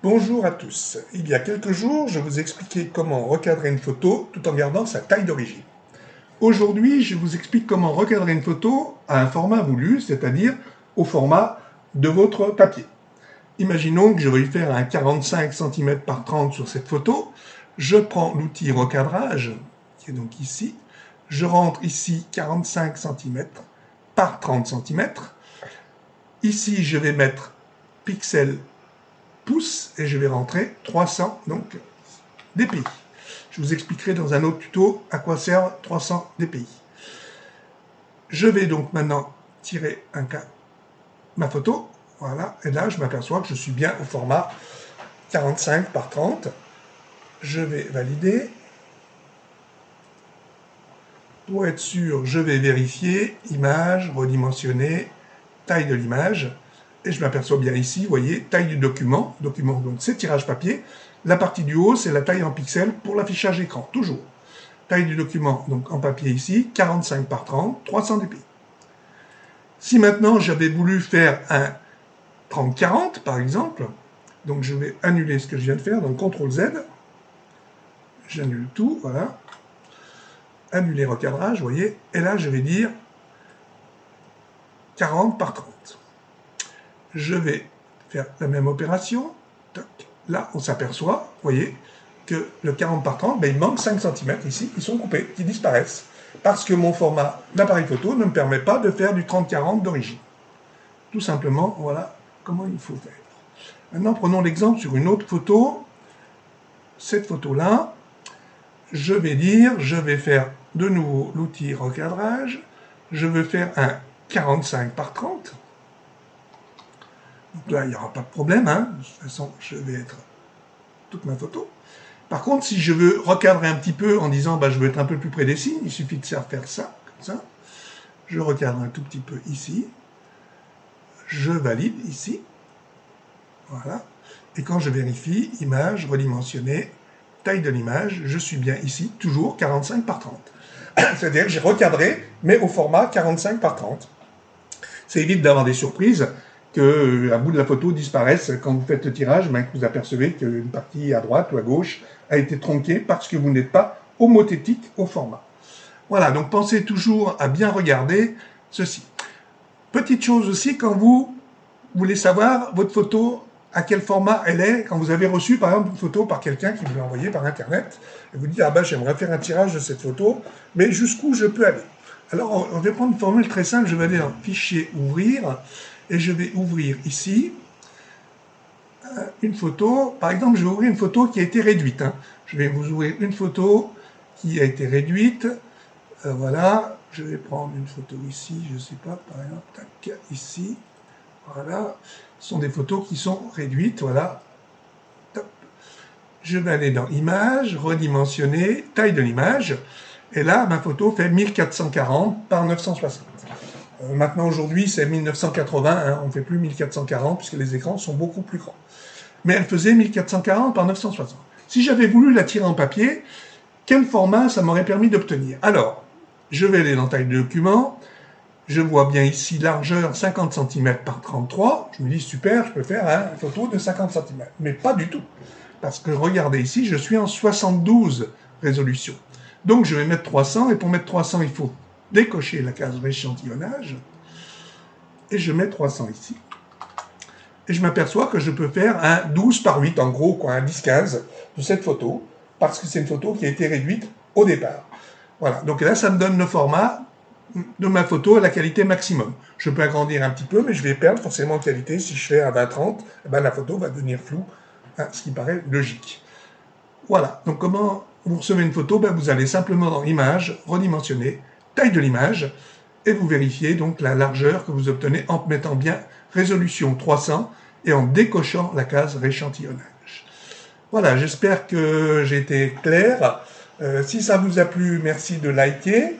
Bonjour à tous. Il y a quelques jours, je vous expliquais comment recadrer une photo tout en gardant sa taille d'origine. Aujourd'hui, je vous explique comment recadrer une photo à un format voulu, c'est-à-dire au format de votre papier. Imaginons que je veuille faire un 45 cm par 30 sur cette photo. Je prends l'outil recadrage, qui est donc ici. Je rentre ici 45 cm par 30 cm. Ici, je vais mettre pixels pouces et je vais rentrer 300 donc dpi. Je vous expliquerai dans un autre tuto à quoi servent 300 dpi. Je vais donc maintenant tirer ma photo, voilà, et là je m'aperçois que je suis bien au format 45 par 30. Je vais valider. Pour être sûr, je vais vérifier, image, redimensionner, taille de l'image. Et je m'aperçois bien ici, vous voyez, taille du document. Document, donc c'est tirage papier. La partie du haut, c'est la taille en pixels pour l'affichage écran, toujours. Taille du document, donc en papier ici, 45 par 30, 300 dpi. Si maintenant j'avais voulu faire un 30-40, par exemple, donc je vais annuler ce que je viens de faire, donc CTRL-Z, j'annule tout, voilà. Annuler recadrage, vous voyez, et là je vais dire 40 par 30. Je vais faire la même opération. Là, on s'aperçoit, vous voyez, que le 40 par 30, il manque 5 cm ici, qui sont coupés, qui disparaissent. Parce que mon format d'appareil photo ne me permet pas de faire du 30-40 d'origine. Tout simplement, voilà comment il faut faire. Maintenant, prenons l'exemple sur une autre photo. Cette photo-là, je vais faire de nouveau l'outil recadrage. Je veux faire un 45 par 30. Donc là, il n'y aura pas de problème, hein. De toute façon, je vais être toute ma photo. Par contre, si je veux recadrer un petit peu en disant je veux être un peu plus près des signes, il suffit de faire ça, comme ça. Je recadre un tout petit peu ici. Je valide ici. Voilà. Et quand je vérifie, image, redimensionner, taille de l'image, je suis bien ici, toujours 45 par 30. C'est-à-dire que j'ai recadré, mais au format 45 par 30. Ça évite d'avoir des surprises, qu'un bout de la photo disparaisse quand vous faites le tirage, que vous apercevez qu'une partie à droite ou à gauche a été tronquée parce que vous n'êtes pas homothétique au format. Voilà, donc pensez toujours à bien regarder ceci. Petite chose aussi, quand vous voulez savoir votre photo, à quel format elle est, quand vous avez reçu par exemple une photo par quelqu'un qui vous l'a envoyée par internet, et vous dites j'aimerais faire un tirage de cette photo, mais jusqu'où je peux aller? Alors on va prendre une formule très simple, je vais aller dans Fichier, Ouvrir, et je vais ouvrir ici une photo. Par exemple, je vais ouvrir une photo qui a été réduite. Je vais vous ouvrir une photo qui a été réduite. Voilà, je vais prendre une photo ici, je ne sais pas, par exemple, tac, ici. Voilà, ce sont des photos qui sont réduites, voilà. Top. Je vais aller dans Images, redimensionner, taille de l'image. Et là, ma photo fait 1440 par 960. Maintenant, aujourd'hui, c'est 1980, on ne fait plus 1440 puisque les écrans sont beaucoup plus grands. Mais elle faisait 1440 par 960. Si j'avais voulu la tirer en papier, quel format ça m'aurait permis d'obtenir? Alors, je vais aller dans taille de document, je vois bien ici largeur 50 cm par 33, je me dis super, je peux faire une photo de 50 cm. Mais pas du tout, parce que regardez ici, je suis en 72 résolution. Donc je vais mettre 300, et pour mettre 300, il faut décocher la case rééchantillonnage, et je mets 300 ici. Et je m'aperçois que je peux faire un 12 par 8, en gros, un 10-15 de cette photo, parce que c'est une photo qui a été réduite au départ. Voilà, donc là, ça me donne le format de ma photo à la qualité maximum. Je peux agrandir un petit peu, mais je vais perdre forcément en qualité. Si je fais un 20-30, la photo va devenir floue, ce qui paraît logique. Voilà, donc comment vous recevez une photo? Vous allez simplement dans Images, redimensionner, taille de l'image, et vous vérifiez donc la largeur que vous obtenez en mettant bien résolution 300 et en décochant la case rééchantillonnage. Voilà, j'espère que j'ai été clair. Si ça vous a plu, merci de liker.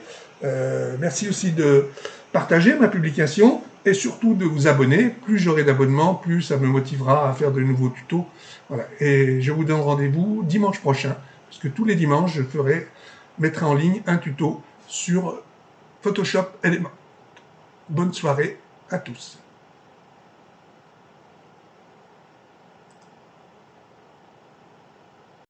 Merci aussi de partager ma publication et surtout de vous abonner. Plus j'aurai d'abonnements, plus ça me motivera à faire de nouveaux tutos. Voilà. Et je vous donne rendez-vous dimanche prochain, parce que tous les dimanches, je mettrai en ligne un tuto sur Photoshop Element. Bonne soirée à tous.